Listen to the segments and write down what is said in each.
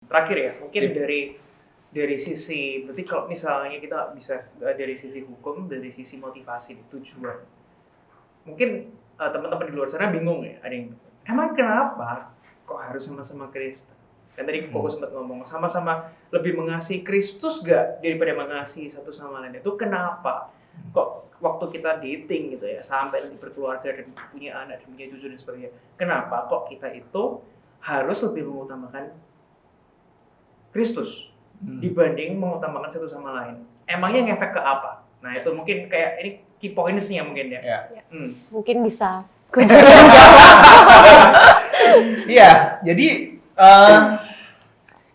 Terakhir ya, mungkin Sip. dari sisi, berarti kalau misalnya kita bisa dari sisi hukum, dari sisi motivasi, tujuan. Mungkin teman-teman di luar sana bingung ya, ada yang emang kenapa kok harus sama-sama Kristen? Kan tadi Koko sempat ngomong sama-sama lebih mengasihi Kristus gak daripada mengasihi satu sama lain. Itu kenapa? Kok waktu kita dating gitu ya, sampai nanti berkeluarga dan punya anak dan punya cucu dan sebagainya. Kenapa kok kita itu harus lebih mengutamakan Kristus dibanding mengutamakan satu sama lain? Emangnya ngefek ke apa? Nah itu mungkin kayak ini key points-nya mungkin ya. Mungkin bisa Kujari Iya, jadi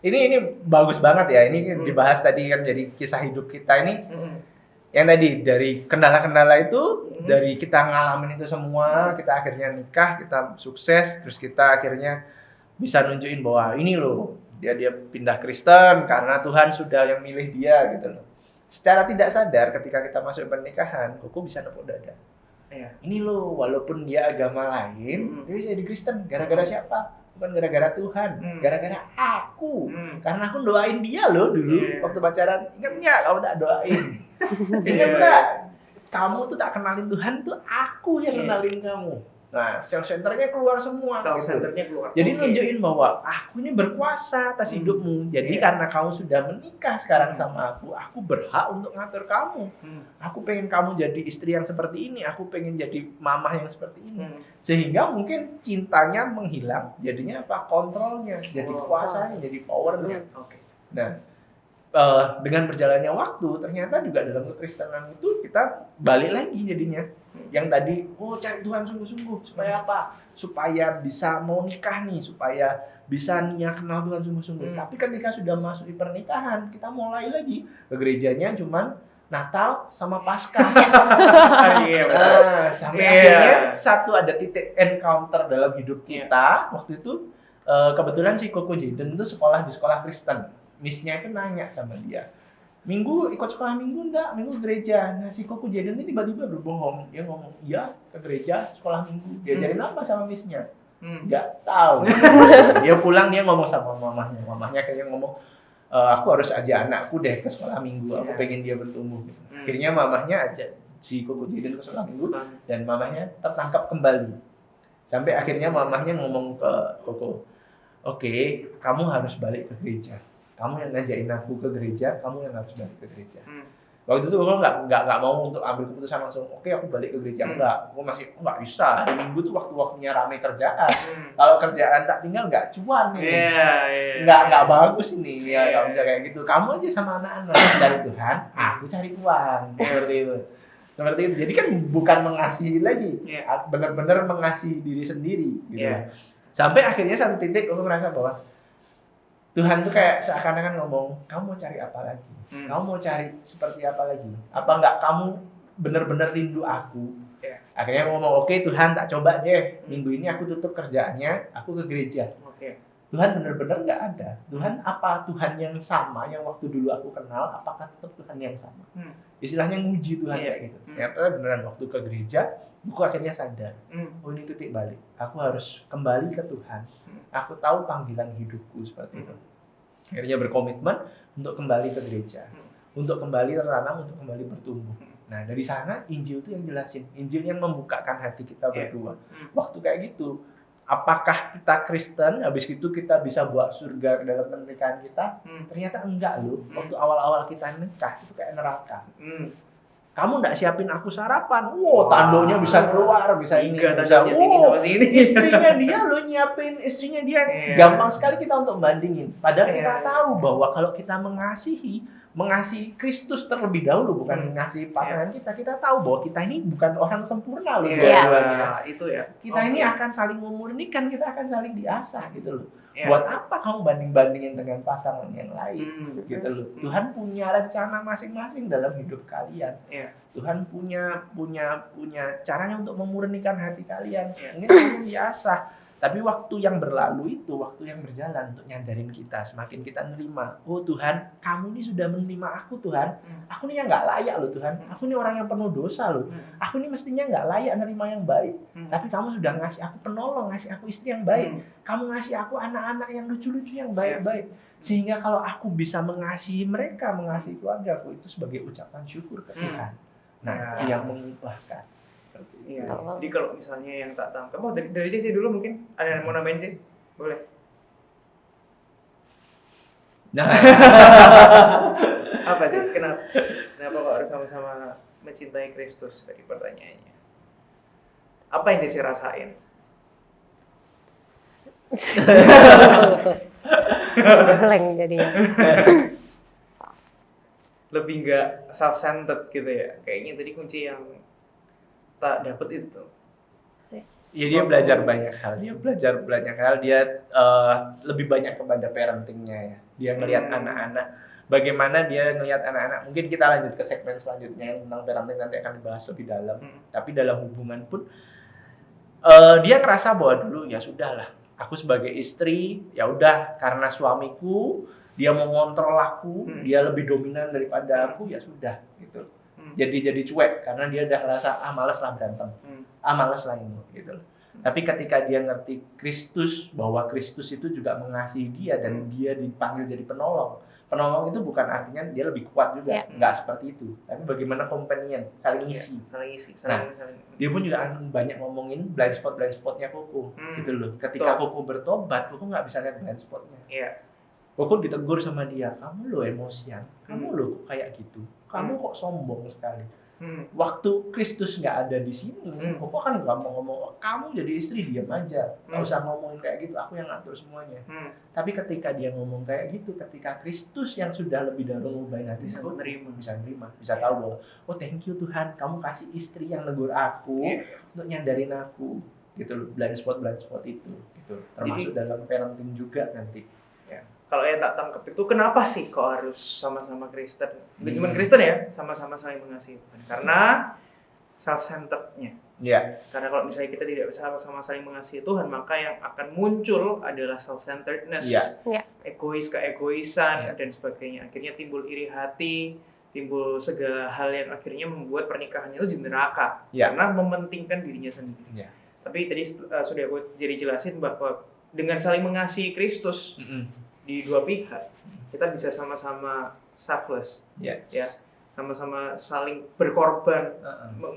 ini bagus banget ya. Ini dibahas tadi kan, jadi kisah hidup kita ini yang tadi dari kendala-kendala itu, dari kita ngalamin itu semua, kita akhirnya nikah, kita sukses, terus kita akhirnya bisa nunjukin bahwa ini loh, dia pindah Kristen karena Tuhan sudah yang milih dia gitu loh. Secara tidak sadar ketika kita masuk pernikahan, Koko bisa nepuk dada. Ini loh, walaupun dia agama lain, dia bisa jadi Kristen. Gara-gara siapa? Bukan gara-gara Tuhan, gara-gara aku. Karena aku doain dia loh dulu waktu pacaran. Ingat nggak kamu tak doain? Ingat nggak? Kamu tuh tak kenalin Tuhan, tuh aku yang kenalin kamu. Nah, self-centernya keluar semua. Self-centernya keluar. Jadi nunjukin bahwa aku ini berkuasa atas hidupmu. Jadi karena kamu sudah menikah sekarang sama aku berhak untuk ngatur kamu. Aku pengen kamu jadi istri yang seperti ini, aku pengen jadi mamah yang seperti ini. Sehingga mungkin cintanya menghilang, jadinya apa? Kontrolnya, jadi kuasanya, jadi powernya. Nah, dengan berjalannya waktu, ternyata juga dalam kekristenan itu kita balik lagi jadinya. Yang tadi, cari Tuhan sungguh-sungguh. Supaya apa? Supaya bisa mau nikah nih, supaya bisa kenal Tuhan sungguh-sungguh. Tapi ketika sudah masuk di pernikahan, kita mulai lagi ke gerejanya cuman Natal sama Paskah. Sampai akhirnya ada titik encounter dalam hidup kita. Waktu itu kebetulan si Koko Jaden itu sekolah di sekolah Kristen. Miss-nya itu nanya sama dia, Minggu ikut sekolah minggu enggak? Minggu gereja. Nah si Koko Jaden ini tiba-tiba berbohong. Dia ngomong, iya ke gereja sekolah minggu. Diajarin apa sama Miss-nya? Nggak tahu. Dia pulang, dia ngomong sama mamahnya. Mamahnya kayak ngomong, aku harus ajak anakku deh ke sekolah minggu. Aku pengen dia bertumbuh. Akhirnya mamahnya ajak si Koko Jaden ke sekolah minggu. Dan mamahnya tertangkap kembali. Sampai akhirnya mamahnya ngomong ke Koko, oke, kamu harus balik ke gereja. Kamu yang ngajakin aku ke gereja, kamu yang harus balik ke gereja. Waktu itu aku nggak mau untuk ambil keputusan langsung, oke aku balik ke gereja. Enggak, aku masih nggak bisa. Hari Minggu tuh waktu-waktunya ramai kerjaan. Kalau kerjaan tak tinggal nggak cuan nih. Nggak bagus ini, ya nggak bisa kayak gitu. Kamu aja sama anak-anak cari Tuhan, aku cari uang. Seperti itu. Jadi kan bukan mengasihi lagi, benar-benar mengasihi diri sendiri. Gitu. Sampai akhirnya satu titik aku merasa bahwa Tuhan tuh kayak seakan-akan ngomong, kamu mau cari apa lagi? Kamu mau cari seperti apa lagi? Apa enggak kamu benar-benar rindu aku? Akhirnya ngomong, oke Tuhan tak coba deh. Minggu ini aku tutup kerjaannya, aku ke gereja. Tuhan benar-benar nggak ada. Tuhan apa? Tuhan yang sama yang waktu dulu aku kenal, apakah tetap Tuhan yang sama? Istilahnya nguji Tuhan kayak gitu. Ternyata beneran waktu ke gereja, aku akhirnya sadar, ini titik balik. Aku harus kembali ke Tuhan. Aku tahu panggilan hidupku seperti itu. Akhirnya berkomitmen untuk kembali ke gereja, untuk kembali tertanam, untuk kembali bertumbuh. Nah dari sana Injil itu yang jelasin, Injil yang membukakan hati kita berdua. Waktu kayak gitu, apakah kita Kristen, habis itu kita bisa buat surga dalam pernikahan kita? Ternyata enggak loh. Waktu awal-awal kita nikah itu kayak neraka. Kamu enggak siapin aku sarapan, tandonya bisa keluar, bisa ini, bisa istrinya dia lo nyiapin, istrinya dia. Gampang sekali kita untuk bandingin. Padahal kita tahu bahwa kalau kita mengasihi Kristus terlebih dahulu, bukan mengasihi pasangan kita. Kita tahu bahwa kita ini bukan orang sempurna loh. Kita ini akan saling memurnikan, kita akan saling diasah gitu loh. Buat apa kamu banding-bandingin dengan pasangan yang lain gitu loh. Tuhan punya rencana masing-masing dalam hidup kalian. Tuhan punya caranya untuk memurnikan hati kalian. Mungkin kamu diasah, Tapi waktu yang berlalu itu, waktu yang berjalan untuk nyadarin kita, semakin kita nerima, oh Tuhan, kamu ini sudah menerima aku Tuhan, aku ini yang nggak layak loh Tuhan, aku ini orang yang penuh dosa loh, aku ini mestinya nggak layak nerima yang baik, tapi kamu sudah ngasih aku penolong, ngasih aku istri yang baik, kamu ngasih aku anak-anak yang lucu-lucu yang baik-baik, sehingga kalau aku bisa mengasihi mereka, mengasihi keluarga aku, itu sebagai ucapan syukur ke Tuhan. Nah, itu yang mengubahkan. Iya. Jadi kalau misalnya yang tak tangkap, dari sih dulu mungkin ada yang mau nambahin sih, boleh. Nah, Apa sih? Kenapa kok harus sama-sama mencintai Kristus? Tadi pertanyaannya. Apa yang Cici rasain? Blank jadinya. Lebih nggak self-centered gitu ya? Kayaknya tadi kunci yang tak dapet itu. ya dia belajar banyak hal, dia lebih banyak kepada parentingnya ya. Dia ngelihat anak-anak, bagaimana dia ngelihat anak-anak. Mungkin kita lanjut ke segmen selanjutnya yang tentang parenting, nanti akan dibahas lebih dalam. Tapi dalam hubungan pun dia ngerasa bahwa dulu ya sudahlah, aku sebagai istri ya udah, karena suamiku dia mau ngontrol aku, dia lebih dominan daripada aku, ya sudah gitu. Jadi cuek karena dia udah ngerasa males lah berantem, males lah ini gitu. Tapi ketika dia ngerti Kristus, bahwa Kristus itu juga mengasihi dia dan dia dipanggil jadi penolong. Penolong itu bukan artinya dia lebih kuat juga, nggak seperti itu. Tapi bagaimana companion, saling isi. Saling. Dia pun juga akan banyak ngomongin blind spotnya Koko, gitu loh. Ketika Koko bertobat, Koko nggak bisa lihat blind spotnya. Koko ditegur sama dia, kamu lo emosian, kamu lo kok kayak gitu, kamu kok sombong sekali. Waktu Kristus nggak ada di sini, Koko kan nggak mau ngomong, kamu jadi istri diam aja, nggak usah ngomongin kayak gitu, aku yang ngatur semuanya. Tapi ketika dia ngomong kayak gitu, ketika Kristus yang sudah lebih dahulu ngubahin hati, Koko bisa nerima, bisa tahu bahwa, oh thank you Tuhan, kamu kasih istri yang negur aku untuk nyadarin aku, gitu loh, blind spot itu, gitu. Termasuk jadi, dalam parenting juga nanti. Kalau yang tak tangkap itu, kenapa sih kok harus sama-sama Kristen? Bukan cuma Kristen ya, sama-sama saling mengasihi Tuhan. Karena self-centerednya. Karena kalau misalnya kita tidak sama-sama saling mengasihi Tuhan, maka yang akan muncul adalah self-centeredness, keegoisan, dan sebagainya. Akhirnya timbul iri hati, timbul segala hal yang akhirnya membuat pernikahannya itu jadi neraka. Karena mementingkan dirinya sendiri. Tapi tadi sudah aku jadi jelasin bahwa dengan saling mengasihi Kristus, di dua pihak, kita bisa sama-sama selfless, ya, sama-sama saling berkorban,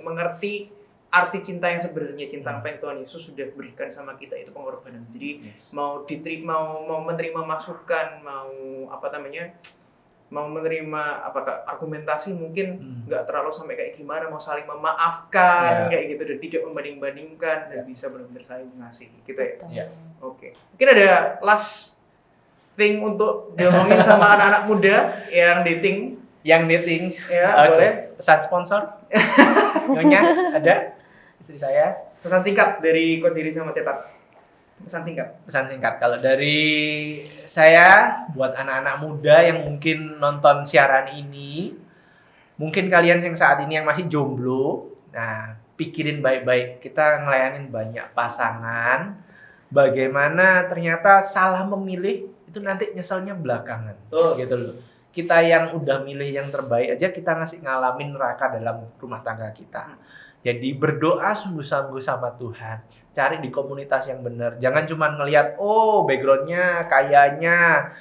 mengerti arti cinta yang sebenarnya, cinta apa yang Tuhan Yesus sudah berikan sama kita, itu pengorbanan. Jadi mau menerima masukan, mau menerima argumentasi mungkin nggak terlalu sampai kayak gimana, mau saling memaafkan kayak gitu, dan tidak membanding-bandingkan, dan bisa benar-benar saling mengasihi, gitu ya. Oke. Mungkin ada last thing untuk diomongin sama anak-anak muda yang dating. Ya, boleh. Pesan sponsor. Nyonya, ada istri saya. Pesan singkat dari Coach Jerry sama Cetak. Pesan singkat. Kalau dari saya buat anak-anak muda yang mungkin nonton siaran ini, mungkin kalian yang saat ini yang masih jomblo, nah pikirin baik-baik. Kita ngelayanin banyak pasangan. Bagaimana ternyata salah memilih itu nanti nyeselnya belakangan. Gitu loh. Kita yang udah milih yang terbaik aja, kita ngasih ngalamin neraka dalam rumah tangga kita. Jadi berdoa sungguh-sungguh sama Tuhan. Cari di komunitas yang benar. Jangan cuma ngelihat backgroundnya, kayanya,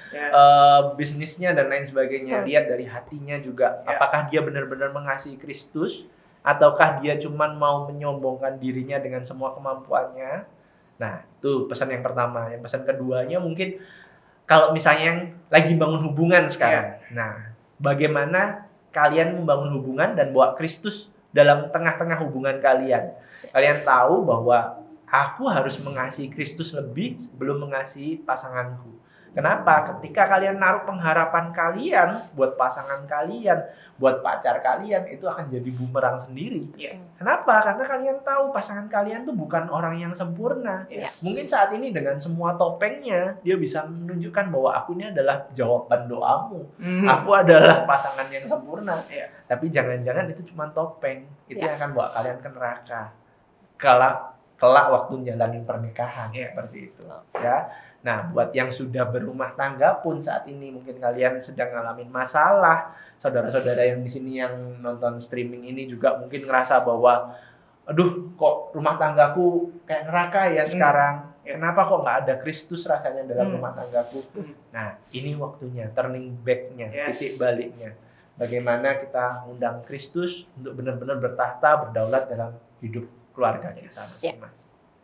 bisnisnya dan lain sebagainya. Lihat dari hatinya juga. Apakah dia benar-benar mengasihi Kristus, ataukah dia cuma mau menyombongkan dirinya dengan semua kemampuannya. Nah, itu pesan yang pertama. Yang pesan keduanya mungkin kalau misalnya yang lagi bangun hubungan sekarang. Nah, bagaimana kalian membangun hubungan dan bawa Kristus dalam tengah-tengah hubungan kalian. Kalian tahu bahwa aku harus mengasihi Kristus lebih sebelum mengasihi pasanganku. Kenapa? Ketika kalian naruh pengharapan kalian buat pasangan kalian, buat pacar kalian, itu akan jadi bumerang sendiri. Kenapa? Karena kalian tahu pasangan kalian tuh bukan orang yang sempurna. Mungkin saat ini dengan semua topengnya, dia bisa menunjukkan bahwa aku ini adalah jawaban doamu. Aku adalah pasangan yang sempurna. Tapi jangan-jangan itu cuma topeng. Itu yang akan bawa kalian ke neraka. Kalau kelak waktu jalanin pernikahan Iya. seperti itu ya. Nah, buat yang sudah berumah tangga pun saat ini mungkin kalian sedang ngalamin masalah. Saudara-saudara yang di sini yang nonton streaming ini juga mungkin ngerasa bahwa aduh, kok rumah tanggaku kayak neraka ya sekarang. Ya. Kenapa kok nggak ada Kristus rasanya dalam Hmm. rumah tanggaku? Nah, ini waktunya, turning back-nya, Yes. titik baliknya. Bagaimana kita undang Kristus untuk benar-benar bertahta, berdaulat dalam hidup keluarga kita Yes. masing-masing.